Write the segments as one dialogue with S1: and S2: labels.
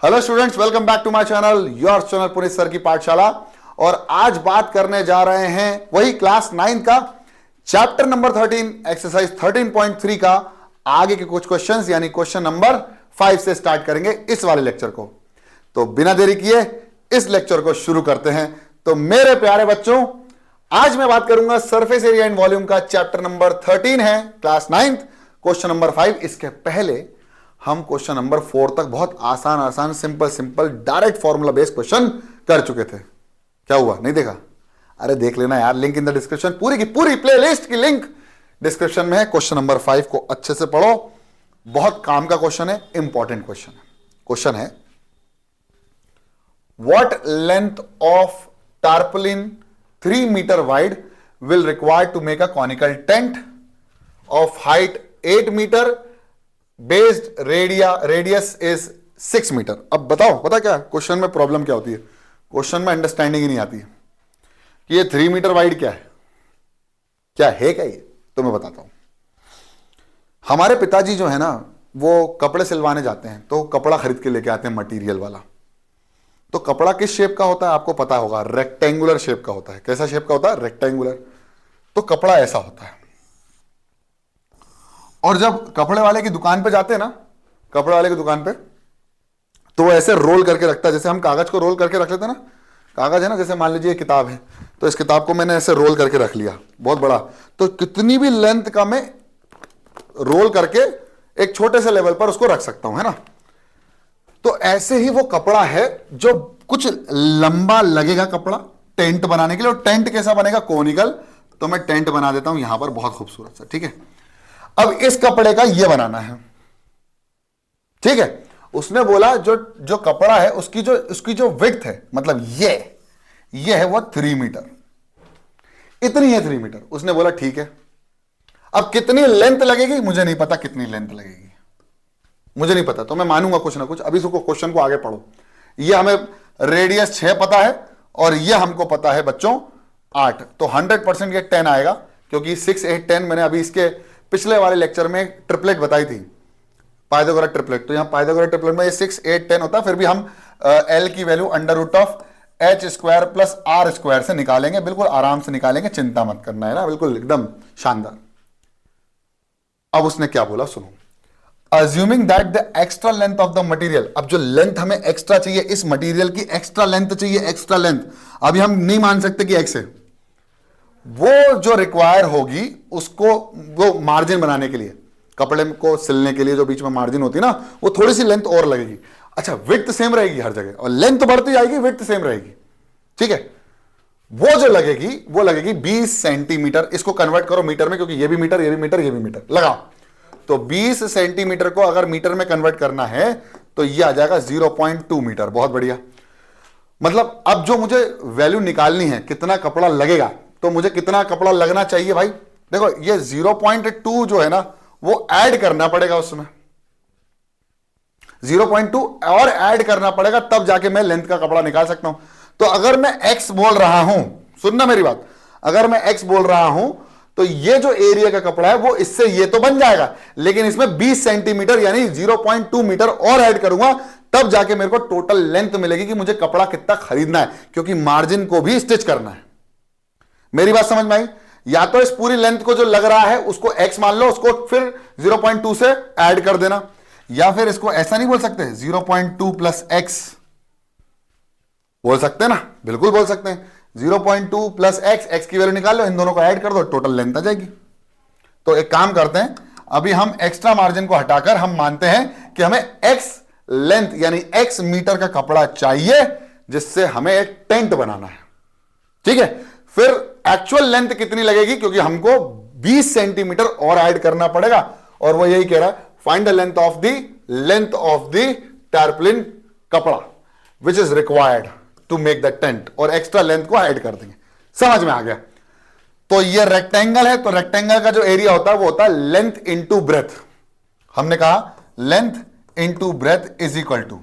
S1: Hello students, welcome back to my channel, your channel Puneet sir की पाठशाला। और आज बात करने जा रहे हैं वही क्लास 9 का चैप्टर नंबर 13 एक्सरसाइज 13.3 का आगे के कुछ क्वेश्चंस, यानी क्वेश्चन नंबर 5 से स्टार्ट करेंगे इस वाले लेक्चर को। तो बिना देरी किए इस लेक्चर को शुरू करते हैं। तो मेरे प्यारे बच्चों, आज मैं बात करूंगा सरफेस एरिया एंड वॉल्यूम का, चैप्टर नंबर 13 है, क्लास 9, क्वेश्चन नंबर 5। इसके पहले हम क्वेश्चन नंबर 4 तक बहुत आसान simple direct formula based question कर चुके थे। क्या हुआ, नहीं देखा? अरे देख लेना यार, लिंक इन द डिस्क्रिप्शन, पूरी की पूरी प्लेलिस्ट की लिंक डिस्क्रिप्शन में है। क्वेश्चन नंबर 5 को अच्छे से पढ़ो, बहुत काम का क्वेश्चन है, इंपॉर्टेंट क्वेश्चन है। क्वेश्चन है, what length of tarpaulin 3 metre wide will required to make a conical tent of height 8 metre, based radius is 6 metre. अब बताओ, पता क्या क्वेश्चन में प्रॉब्लम क्या होती है? क्वेश्चन में अंडरस्टैंडिंग ही नहीं आती है कि ये 3 मीटर वाइड क्या है, क्या ये तो मैं बताता हूं। हमारे पिताजी जो है ना, वो कपड़े सिलवाने जाते हैं, तो कपड़ा खरीद के लेके आते हैं मटेरियल वाला। तो कपड़ा किस शेप का होता है आपको पता होगा, रेक्टेंगुलर शेप का होता है। कैसा शेप का होता है? रेक्टेंगुलर। तो कपड़ा ऐसा होता है। और जब कपड़े वाले की दुकान पे जाते हैं ना, कपड़े वाले की दुकान पे, तो वो ऐसे रोल करके रखता है, जैसे हम कागज को रोल करके रख लेते हैं ना। कागज है ना, जैसे मान लीजिए किताब है, तो इस किताब को मैंने ऐसे रोल करके रख लिया बहुत बड़ा, तो कितनी भी लेंथ का मैं रोल करके एक छोटे से लेवल पर उसको रख सकता हूं, है ना। तो ऐसे ही वो कपड़ा है जो कुछ लंबा लगेगा कपड़ा टेंट बनाने के लिए। और टेंट कैसा बनेगा? कोनिकल। तो मैं टेंट बना देता हूं यहां पर, बहुत खूबसूरत सा, ठीक है। अब इस कपड़े का ये बनाना है, ठीक है। उसने बोला जो कपड़ा है उसकी जो विड्थ है, मतलब ये है वो 3 मीटर, इतनी है 3 मीटर। उसने बोला ठीक है। अब कितनी लेंथ लगेगी मुझे नहीं पता, कितनी लेंथ लगेगी मुझे नहीं पता, तो मैं मानूंगा कुछ ना कुछ। अभी इसको क्वेश्चन को आगे पढ़ो। ये हमें रेडियस 6 पता है और ये हमको पता है बच्चों 8, तो 100% ये 10 आएगा, क्योंकि 6, 8, 10 मैंने अभी इसके पिछले वाले लेक्चर में ट्रिपलेट बताई थी, पाइथागोरस ट्रिपलेट। तो यहां पाइथागोरस ट्रिपलेट में ये 6, 8, 10 होता है। फिर भी हम एल की वैल्यू √h² प्लस r² से निकालेंगे, बिल्कुल आराम से निकालेंगे, चिंता मत करना, है ना, बिल्कुल एकदम शानदार। अब उसने क्या बोला सुनो, assuming that the extra length of the material. अब जो लेंथ हमें एक्स्ट्रा चाहिए, इस मटेरियल की एक्स्ट्रा लेंथ चाहिए, एक्स्ट्रा लेंथ। अभी हम नहीं मान सकते कि x है, वो जो रिक्वायर होगी उसको, वो मार्जिन बनाने के लिए, कपड़े को सिलने के लिए जो बीच में मार्जिन होती है ना, वो थोड़ी सी लेंथ और लगेगी। अच्छा, विड्थ सेम रहेगी हर जगह, और लेंथ बढ़ती जाएगी, विड्थ सेम रहेगी, ठीक है। वो जो लगेगी वो लगेगी 20 सेंटीमीटर। इसको कन्वर्ट करो मीटर में, क्योंकि ये भी मीटर, ये भी मीटर, ये भी मीटर, लगाओ। तो 20 सेंटीमीटर को अगर मीटर में कन्वर्ट करना है तो ये आ जाएगा 0.2 मीटर। बहुत बढ़िया। मतलब अब जो मुझे वैल्यू निकालनी है, कितना कपड़ा लगेगा, तो मुझे कितना कपड़ा लगना चाहिए भाई? देखो, ये 0.2 जो है ना, वो ऐड करना पड़ेगा उसमें, 0.2 और ऐड करना पड़ेगा, तब जाके मैं लेंथ का कपड़ा निकाल सकता हूं। तो अगर मैं x बोल रहा हूं, सुनना मेरी बात, अगर मैं x बोल रहा हूं तो ये जो एरिया का कपड़ा है वो इससे ये तो बन जाएगा, लेकिन इसमें 20 सेंटीमीटर यानी 0.2 मीटर और ऐड करूंगा, तब जाके मेरे को टोटल लेंथ मिलेगी कि मुझे कपड़ा कितना खरीदना है, क्योंकि मार्जिन को भी स्टिच करना है। मेरी बात समझ में आई? या तो इस पूरी लेंथ को जो लग रहा है उसको x मान लो, उसको फिर 0.2 से ऐड कर देना, या फिर इसको ऐसा नहीं बोल सकते 0.2 प्लस x बोल सकते हैं ना? बिल्कुल बोल सकते हैं। 0.2 प्लस x की वैल्यू निकाल लो, इन दोनों को ऐड कर दो, टोटल लेंथ आ जाएगी। तो एक काम करते हैं, अभी हम एक्स्ट्रा मार्जिन को हटाकर हम मानते हैं कि हमें x लेंथ यानी x मीटर का कपड़ा चाहिए, जिससे हमें एक टेंट बनाना है, ठीक है। फिर एक्चुअल लेंथ कितनी लगेगी, क्योंकि हमको 20 सेंटीमीटर और ऐड करना पड़ेगा, और वो यही कह रहा है, find the length of the tarpaulin कपड़ा which is required to make the tent, और एक्स्ट्रा लेंथ को ऐड कर देंगे। समझ में आ गया? तो ये रेक्टेंगल है, तो रेक्टेंगल का जो एरिया होता है वो होता है लेंथ इंटू ब्रेथ। हमने कहा length into breadth is equal to,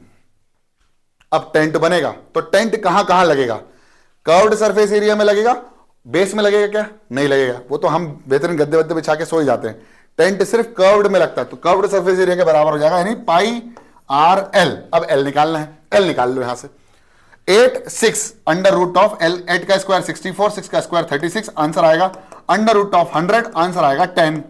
S1: अब टेंट बनेगा तो टेंट कहां कहां लगेगा? कर्व्ड सरफेस एरिया में लगेगा, बेस में लगेगा क्या? नहीं लगेगा, वो तो हम बेहतरीन गद्दे वद्दे बिछा के सो ही जाते हैं। टेंट सिर्फ कर्व्ड में लगता है, तो कर्व्ड सरफेस एरिया के बराबर हो जाएगा, यानी पाई आर एल, अब एल निकालना है, एल निकाल लो यहां से। 8 6 अंडर रूट ऑफ एल, 8 का स्क्वायर 64, 6 का स्क्वायर 36, आंसर आएगा अंडर रूट ऑफ 100, आंसर आएगा 10,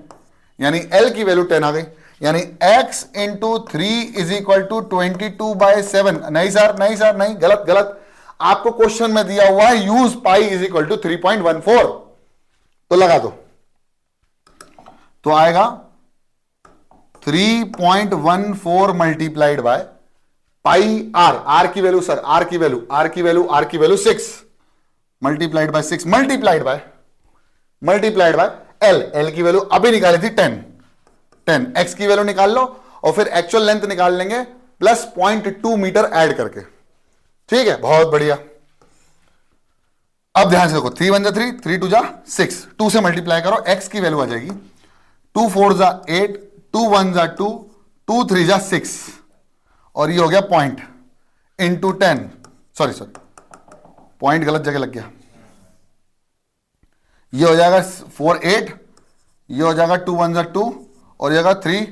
S1: यानी एल की वैल्यू 10 आ गई, यानी x into 3 is equal to 22/7। नहीं सर, नहीं सर, नहीं, गलत गलत, आपको क्वेश्चन में दिया हुआ है use pi is equal to 3.14, तो लगा दो, तो आएगा 3.14 multiplied by pi r, r की वैल्यू सर, आर की वैल्यू, आर की वैल्यू, आर की value 6 multiplied by 6 multiplied by l, l की वैल्यू अभी निकाली थी 10, एक्स की वैल्यू निकाल लो और फिर एक्चुअल लेंथ निकाल लेंगे प्लस 0.2 मीटर ऐड करके, ठीक है, बहुत बढ़िया। अब ध्यान से देखो, 3 1 जा 3, 3 2 जा 6, 2 से मल्टीप्लाई करो, एक्स की वैल्यू आ जाएगी 2 4 जा 8, 2 1 जा 2, 2 3 जा 6, और ये हो गया पॉइंट इंटू 10, सॉरी पॉइंट गलत जगह लग गया, ये हो जाएगा 4 8, ये हो जाएगा 2 1 जा 2, और ये होगा 3,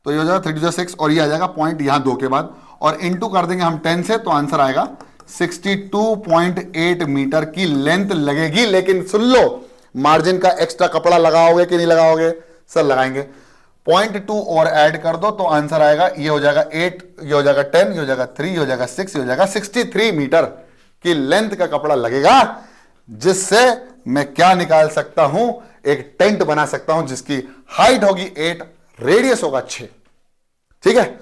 S1: तो ये हो जाएगा 3 2 जा 6, और ये आ जाएगा पॉइंट यहां 2 के बाद, और इंटू कर देंगे हम 10 से, तो आंसर आएगा 62.8 मीटर की लेंथ लगेगी। लेकिन सुन लो, मार्जिन का एक्स्ट्रा कपड़ा लगाओगे कि नहीं लगाओगे? सर लगाएंगे। 0.2 और ऐड कर दो तो आंसर आएगा, ये हो जाएगा 8, ये हो जाएगा 10, ये हो जाएगा 3, ये हो जाएगा 6, ये हो जाएगा 63 मीटर की लेंथ का कपड़ा लगेगा, जिससे मैं क्या निकाल सकता हूं, एक टेंट बना सकता हूं जिसकी हाइट होगी 8, रेडियस होगा 6, ठीक है।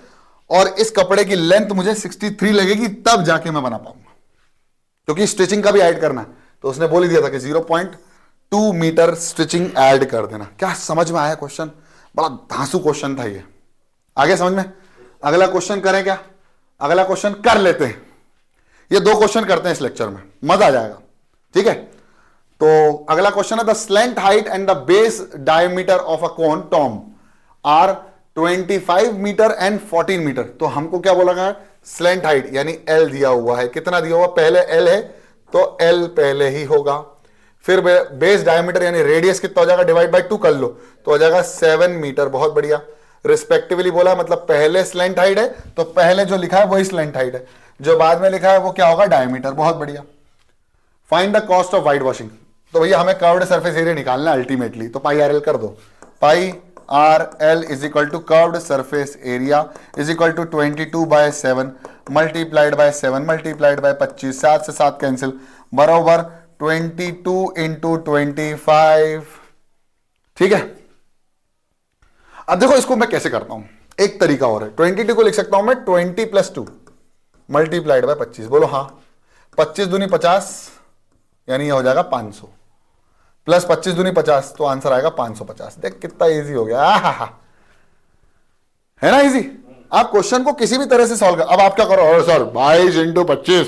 S1: और इस कपड़े की लेंथ मुझे 63 लगेगी, तब जाके मैं बना पाऊंगा, क्योंकि स्टिचिंग का भी ऐड करना है। तो उसने बोल ही दिया था कि 0.2 मीटर स्टिचिंग ऐड कर देना। क्या समझ में आया क्वेश्चन? बड़ा धांसू क्वेश्चन था ये। आगे समझ में? अगला क्वेश्चन करें क्या? अगला क्वेश्चन कर लेते हैं। ये 2 क्वेश्चन करते हैं इस लेक्चर में, मजा आ जाएगा, ठीक है। तो अगला क्वेश्चन है, the slant height and the base diameter of a cone tomb are 25 metre and 14 metre. तो हमको क्या बोला गया? स्लैंट हाइट यानी एल दिया हुआ है। कितना दिया हुआ? पहले एल है तो एल पहले ही होगा। फिर बेस डायमीटर यानी रेडियस कितना हो जाएगा, डिवाइड बाय 2 कर लो तो हो जाएगा 7 मीटर। बहुत बढ़िया। रिस्पेक्टिवली बोला, मतलब पहले स्लैंट हाइट है तो पहले जो लिखा है वही स्लैंट हाइट है, जो बाद में लिखा है वो क्या होगा? डायमीटर। बहुत बढ़िया। Find the cost of white washing. तो भैया हमें कर्व्ड सरफेस एरिया निकालना है अल्टीमेटली, तो पाई आर एल कर दो। Pi R L is equal to curved surface area is equal to 22/7 multiplied by 7 multiplied by 25, 7 से 7 कैंसिल, बराबर 22 इंटू 25, ठीक है। अब देखो इसको मैं कैसे करता हूं, एक तरीका और है। 22 को लिख सकता हूं मैं 20 + 2 मल्टीप्लाइड बाय 25। बोलो हाँ। 25 दूनी 50 यानी ये हो जाएगा 500, प्लस 25 दूनी 50 तो आंसर आएगा 550। देख कितना इजी हो गया, है ना इजी। आप क्वेश्चन को किसी भी तरह से सॉल्व कर। अब आप क्या करो? सर 22 इंटू 25,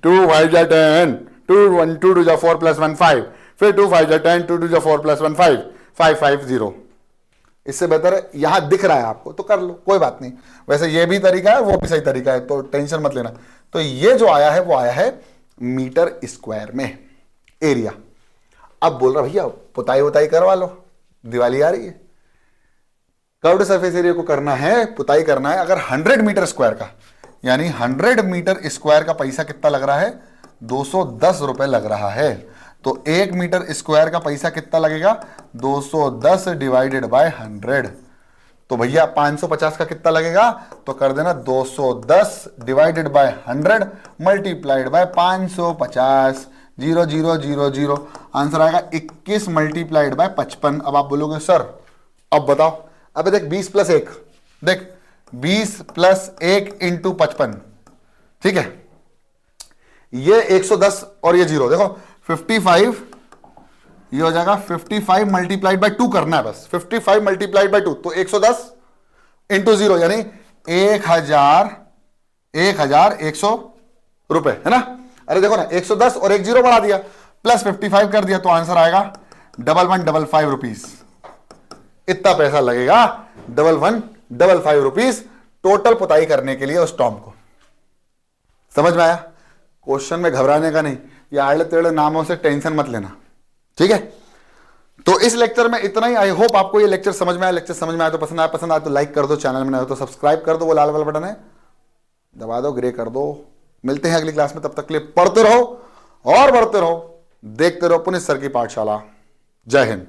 S1: 2 5 जा 10, 2 1 2 2 जा 4 + 1 5, फिर 2 5 जा 10, 2 2 जा 4 + 1 5, 5 5 0। इससे बेहतर है यहां दिख रहा है आपको तो कर लो, कोई बात नहीं। वैसे ये भी तरीका है, वो भी सही तरीका है, तो टेंशन मत लेना। तो ये जो आया है वो आया है मीटर स्क्वायर में एरिया। अब बोल रहा भैया पुताई उताई करवा लो, दिवाली आ रही है, कर्व्ड सरफेस एरिया को करना है, पुताई करना है। अगर 100 मीटर स्क्वायर का, यानी 100 मीटर स्क्वायर का पैसा कितना लग रहा है? 210 रुपए लग रहा है। तो 1 मीटर स्क्वायर का पैसा कितना लगेगा? 210 डिवाइडेड बाय 100। तो भैया 550 का कितना लगेगा? तो कर देना 210 divided by 100 multiplied by 550, 0 0 0 0। Answer आएगा 21 मल्टीप्लाइड बाय 55। अब आप बोलोगे सर अब बताओ। अब देख 20 + 1, देख 20 + 1 इंटू 55, ठीक है। ये 110 और ये 0, देखो 55, ये हो जाएगा 55 मल्टीप्लाइड बाय 2 करना है बस। 55 मल्टीप्लाइड बाय 2 तो 110 इंटू 0 यानी 1100 रुपए, है ना। अरे देखो ना 110 और 1 0 बढ़ा दिया, प्लस 55 कर दिया तो आंसर आएगा 1155 रुपीज। इतना पैसा लगेगा 1155 रुपीज टोटल पुताई करने के लिए उस टॉम को। समझ में आया? क्वेश्चन में घबराने का नहीं, ये आड़े टेढ़े नामों से टेंशन मत लेना, ठीक है। तो इस लेक्चर में इतना ही। आई होप आपको ये लेक्चर समझ में आया। लेक्चर समझ में आया तो पसंद आया तो लाइक कर दो, चैनल में नए हो तो सब्सक्राइब कर दो, वो लाल वाला बटन है दबा दो, ग्रे कर दो। मिलते हैं अगली क्लास में, तब तक के लिए पढ़ते रहो और बढ़ते रहो, देखते रहो पुनित सर की पाठशाला। जय हिंद।